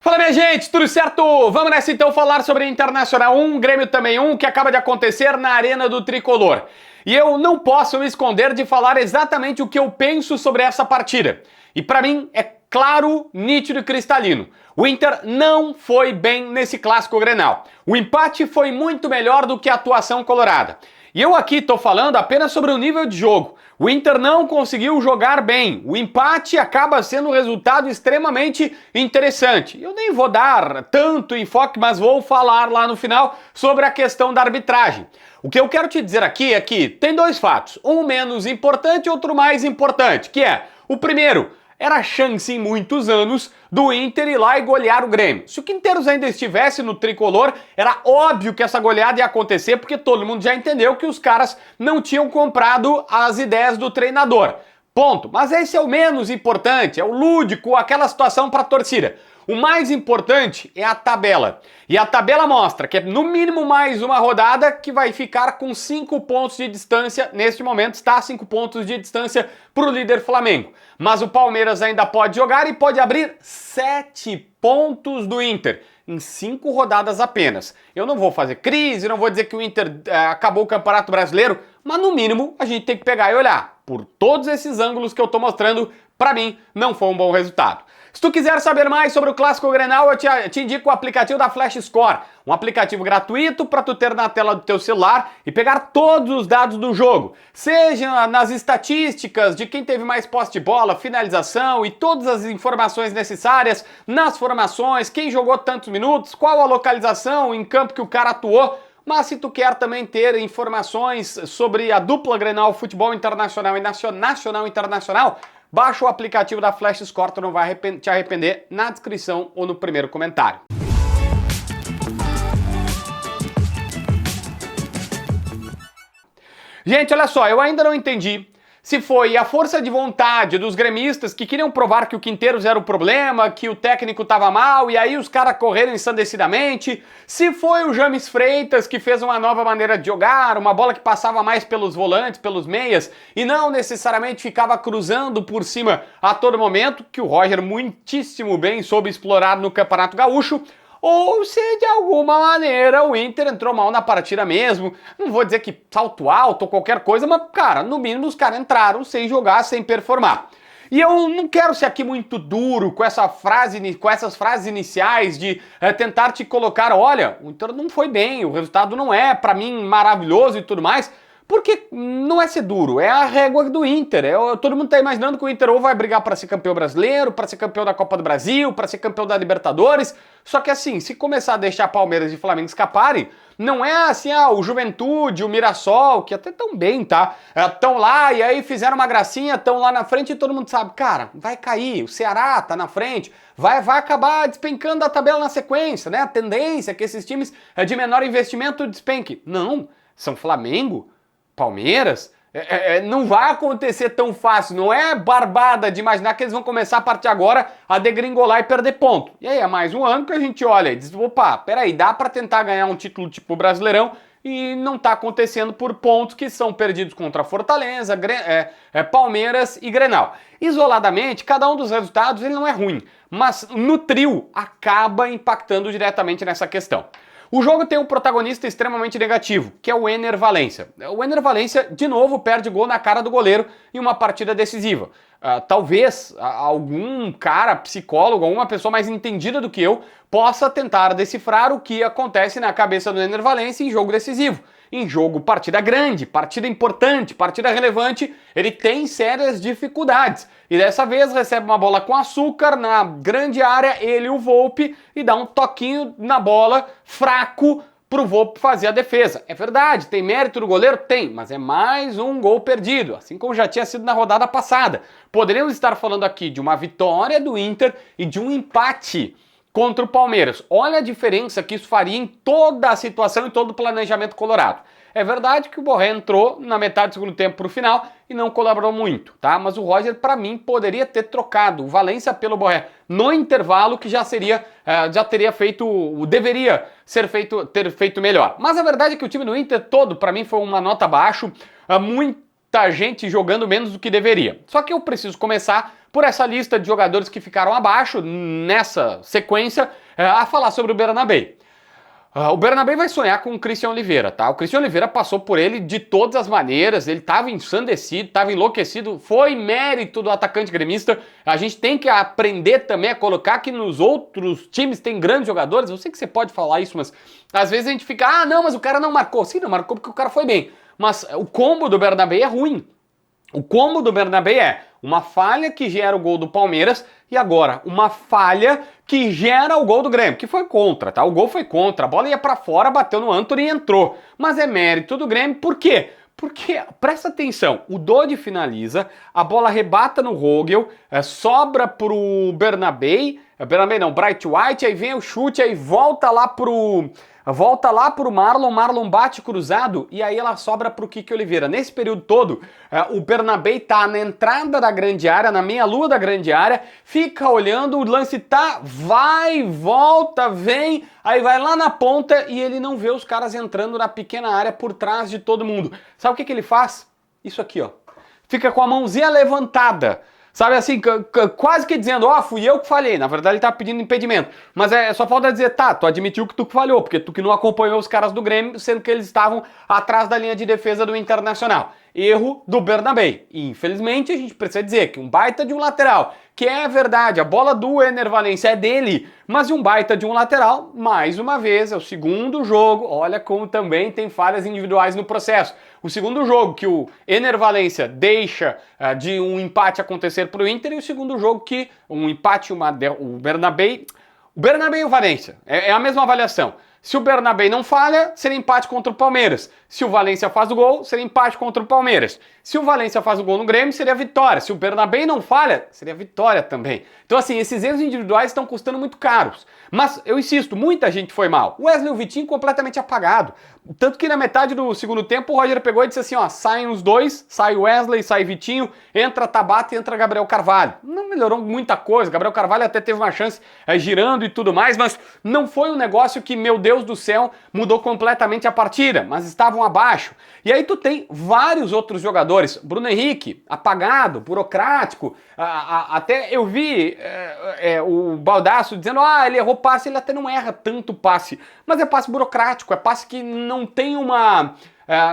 Fala, minha gente, tudo certo? Vamos nessa então falar sobre Internacional 1, Grêmio também 1, que acaba de acontecer na Arena do Tricolor. E eu não posso me esconder de falar exatamente o que eu penso sobre essa partida. E pra mim é claro, nítido e cristalino. O Inter não foi bem nesse clássico Grenal. O empate foi muito melhor do que a atuação colorada. E eu aqui tô falando apenas sobre o nível de jogo. O Inter não conseguiu jogar bem. O empate acaba sendo um resultado extremamente interessante. Eu nem vou dar tanto enfoque, mas vou falar lá no final sobre a questão da arbitragem. O que eu quero te dizer aqui é que tem dois fatos. Um menos importante e outro mais importante, que é o primeiro. Era a chance em muitos anos do Inter ir lá e golear o Grêmio. Se o Quinteiros ainda estivesse no Tricolor, era óbvio que essa goleada ia acontecer, porque todo mundo já entendeu que os caras não tinham comprado as ideias do treinador. Ponto. Mas esse é o menos importante, é o lúdico, aquela situação para a torcida. O mais importante é a tabela. E a tabela mostra que é no mínimo mais uma rodada que vai ficar com 5 pontos de distância. Neste momento está a 5 pontos de distância para o líder Flamengo. Mas o Palmeiras ainda pode jogar e pode abrir 7 pontos do Inter em 5 rodadas apenas. Eu não vou fazer crise, não vou dizer que o Inter acabou o Campeonato Brasileiro, mas no mínimo a gente tem que pegar e olhar. Por todos esses ângulos que eu estou mostrando, para mim não foi um bom resultado. Se tu quiser saber mais sobre o Clássico Grenal, eu te indico o aplicativo da Flash Score, um aplicativo gratuito para tu ter na tela do teu celular e pegar todos os dados do jogo, seja nas estatísticas de quem teve mais posse de bola, finalização e todas as informações necessárias, nas formações, quem jogou tantos minutos, qual a localização em campo que o cara atuou. Mas se tu quer também ter informações sobre a dupla Grenal, futebol internacional e nacional internacional, baixa o aplicativo da Flash Score, tu não vai te arrepender, na descrição ou no primeiro comentário. Gente, olha só, eu ainda não entendi se foi a força de vontade dos gremistas que queriam provar que o Quinteiros era o problema, que o técnico estava mal e aí os caras correram ensandecidamente, se foi o James Freitas que fez uma nova maneira de jogar, uma bola que passava mais pelos volantes, pelos meias e não necessariamente ficava cruzando por cima a todo momento, que o Roger muitíssimo bem soube explorar no Campeonato Gaúcho, ou se de alguma maneira o Inter entrou mal na partida mesmo. Não vou dizer que salto alto ou qualquer coisa, mas, cara, no mínimo os caras entraram sem jogar, sem performar. E eu não quero ser aqui muito duro com essas frases iniciais de tentar te colocar, olha, o Inter não foi bem, o resultado não é, pra mim, maravilhoso e tudo mais. Porque não é ser duro, é a régua do Inter. Todo mundo tá imaginando que o Inter ou vai brigar para ser campeão brasileiro, para ser campeão da Copa do Brasil, para ser campeão da Libertadores. Só que assim, se começar a deixar Palmeiras e Flamengo escaparem, não é assim, o Juventude, o Mirassol, que até tão bem, tá? Estão lá e aí fizeram uma gracinha, estão lá na frente e todo mundo sabe, cara, vai cair, o Ceará tá na frente, vai acabar despencando a tabela na sequência, né? A tendência é que esses times de menor investimento despenquem. Não, são Flamengo, Palmeiras, não vai acontecer tão fácil, não é barbada de imaginar que eles vão começar a partir de agora a degringolar e perder ponto. E aí é mais um ano que a gente olha e diz, opa, peraí, dá pra tentar ganhar um título tipo Brasileirão e não tá acontecendo por pontos que são perdidos contra Fortaleza, Palmeiras e Grenal. Isoladamente, cada um dos resultados ele não é ruim, mas no trio acaba impactando diretamente nessa questão. O jogo tem um protagonista extremamente negativo, que é o Ener Valencia. O Ener Valencia, de novo, perde gol na cara do goleiro em uma partida decisiva. Talvez algum cara, psicólogo, alguma pessoa mais entendida do que eu, possa tentar decifrar o que acontece na cabeça do Ener Valencia em jogo decisivo. Em jogo, partida grande, partida importante, partida relevante, ele tem sérias dificuldades. E dessa vez recebe uma bola com açúcar na grande área, ele o Volpi, e dá um toquinho na bola fraco pro Volpi fazer a defesa. É verdade, tem mérito do goleiro? Tem, mas é mais um gol perdido, assim como já tinha sido na rodada passada. Poderíamos estar falando aqui de uma vitória do Inter e de um empate contra o Palmeiras. Olha a diferença que isso faria em toda a situação e todo o planejamento colorado. É verdade que o Borré entrou na metade do segundo tempo para o final e não colaborou muito, tá? Mas o Roger, para mim, poderia ter trocado o Valencia pelo Borré no intervalo, que já teria feito, deveria ter feito melhor. Mas a verdade é que o time do Inter todo, para mim, foi uma nota abaixo, muito gente jogando menos do que deveria. Só que eu preciso começar por essa lista de jogadores que ficaram abaixo, nessa sequência, a falar sobre o Bernabé. O Bernabé vai sonhar com o Christian Oliveira, tá? O Christian Oliveira passou por ele de todas as maneiras, ele estava ensandecido, estava enlouquecido, foi mérito do atacante gremista. A gente tem que aprender também a colocar que nos outros times tem grandes jogadores. Eu sei que você pode falar isso, mas às vezes a gente fica, não, mas o cara não marcou. Sim, não marcou porque o cara foi bem. Mas o combo do Bernabé é ruim. O combo do Bernabé é uma falha que gera o gol do Palmeiras e agora uma falha que gera o gol do Grêmio, que foi contra, tá? O gol foi contra, a bola ia pra fora, bateu no Antony e entrou. Mas é mérito do Grêmio, por quê? Porque, presta atenção, o Dodi finaliza, a bola arrebata no Rogel, sobra pro Bernabé não, Bright White, aí vem o chute, aí volta lá pro Marlon bate cruzado e aí ela sobra pro Kiki Oliveira. Nesse período todo, o Bernabé tá na entrada da grande área, na meia-lua da grande área, fica olhando, o lance tá, vai, volta, vem, aí vai lá na ponta e ele não vê os caras entrando na pequena área por trás de todo mundo. Sabe o que ele faz? Isso aqui, ó. Fica com a mãozinha levantada. Sabe assim, quase que dizendo, fui eu que falhei. Na verdade ele tá pedindo impedimento. Mas só falta dizer, tá, tu admitiu que tu falhou, porque tu que não acompanhou os caras do Grêmio, sendo que eles estavam atrás da linha de defesa do Internacional. Erro do Bernabé. E infelizmente a gente precisa dizer que um baita de um lateral, que é verdade, a bola do Ener Valencia é dele, mas um baita de um lateral, mais uma vez, é o segundo jogo, olha como também tem falhas individuais no processo. O segundo jogo que o Ener Valencia deixa de um empate acontecer para o Inter, e o segundo jogo que um empate, o Bernabé e o Valencia, é a mesma avaliação. Se o Bernabé não falha, seria empate contra o Palmeiras. Se o Valencia faz o gol, seria empate contra o Palmeiras. Se o Valencia faz o gol no Grêmio, seria vitória. Se o Bernabé não falha, seria vitória também. Então assim, esses erros individuais estão custando muito caros. Mas, eu insisto, muita gente foi mal. O Wesley e o Vitinho completamente apagado. Tanto que na metade do segundo tempo o Roger pegou e disse assim, saem os dois, sai o Wesley, sai o Vitinho, entra Tabata e entra Gabriel Carvalho. Não melhorou muita coisa, Gabriel Carvalho até teve uma chance girando e tudo mais, mas não foi um negócio que, meu Deus do céu, mudou completamente a partida, mas estavam abaixo. E aí tu tem vários outros jogadores, Bruno Henrique, apagado, burocrático, até eu vi o Baldasso dizendo, ele errou passe, ele até não erra tanto passe, mas é passe burocrático, é passe que não tem uma...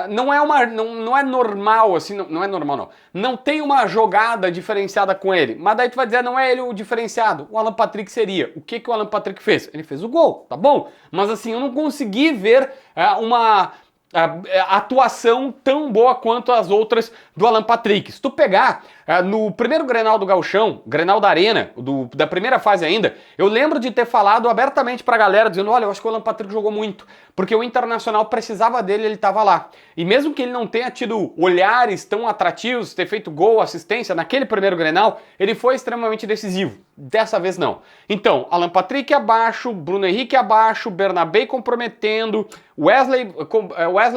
não é normal, assim, não é normal não. Não tem uma jogada diferenciada com ele. Mas daí tu vai dizer, não é ele o diferenciado. O Alan Patrick seria. O que o Alan Patrick fez? Ele fez o gol, tá bom? Mas assim, eu não consegui ver uma atuação tão boa quanto as outras do Alan Patrick. Se tu pegar no primeiro Grenal do Gauchão, Grenal da Arena, da primeira fase ainda, eu lembro de ter falado abertamente pra galera, dizendo, olha, eu acho que o Alan Patrick jogou muito, porque o Internacional precisava dele, ele tava lá. E mesmo que ele não tenha tido olhares tão atrativos, ter feito gol, assistência, naquele primeiro Grenal, ele foi extremamente decisivo. Dessa vez não. Então, Alan Patrick abaixo, Bruno Henrique abaixo, Bernabé comprometendo, Wesley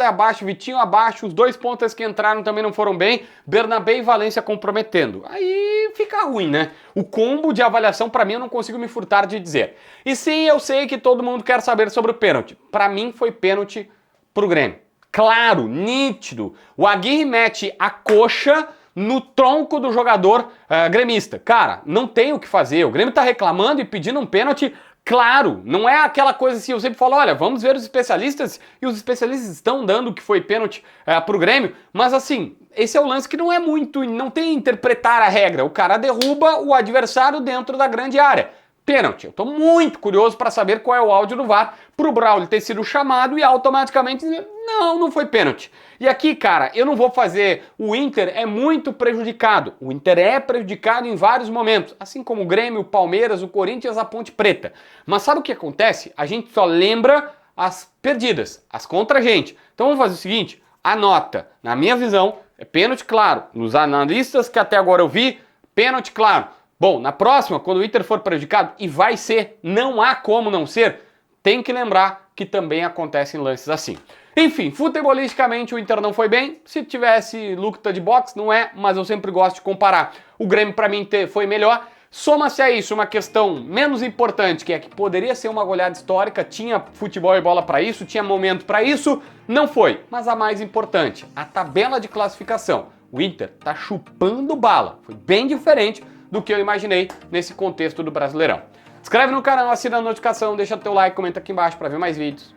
abaixo, Vitinho abaixo, os dois pontas que entraram também não foram bem, Bernabé e Valencia comprometendo. Aí fica ruim, né? O combo de avaliação, pra mim, eu não consigo me furtar de dizer. E sim, eu sei que todo mundo quer saber sobre o pênalti. Pra mim, foi pênalti pro Grêmio. Claro, nítido. O Aguirre mete a coxa no tronco do jogador gremista. Cara, não tem o que fazer. O Grêmio tá reclamando e pedindo um pênalti. Claro, não é aquela coisa assim, eu sempre falo, olha, vamos ver os especialistas, e os especialistas estão dando que foi pênalti pro Grêmio, mas assim, esse é o lance que não é muito, não tem interpretar a regra, o cara derruba o adversário dentro da grande área. Pênalti. Eu tô muito curioso para saber qual é o áudio do VAR pro Braulio ter sido chamado e automaticamente dizer, não foi pênalti. E aqui, cara, eu não vou fazer, o Inter é muito prejudicado. O Inter é prejudicado em vários momentos, assim como o Grêmio, o Palmeiras, o Corinthians, a Ponte Preta. Mas sabe o que acontece? A gente só lembra as perdidas, as contra a gente. Então vamos fazer o seguinte, anota, na minha visão, é pênalti claro. Nos analistas que até agora eu vi, pênalti claro. Bom, na próxima, quando o Inter for prejudicado, e vai ser, não há como não ser, tem que lembrar que também acontecem lances assim. Enfim, futebolisticamente o Inter não foi bem, se tivesse luta de boxe, não é, mas eu sempre gosto de comparar. O Grêmio pra mim foi melhor, soma-se a isso uma questão menos importante, que é que poderia ser uma goleada histórica, tinha futebol e bola pra isso, tinha momento pra isso, não foi. Mas a mais importante, a tabela de classificação. O Inter tá chupando bala. Foi bem diferente do que eu imaginei nesse contexto do Brasileirão. Inscreve no canal, assina a notificação, deixa teu like, comenta aqui embaixo para ver mais vídeos.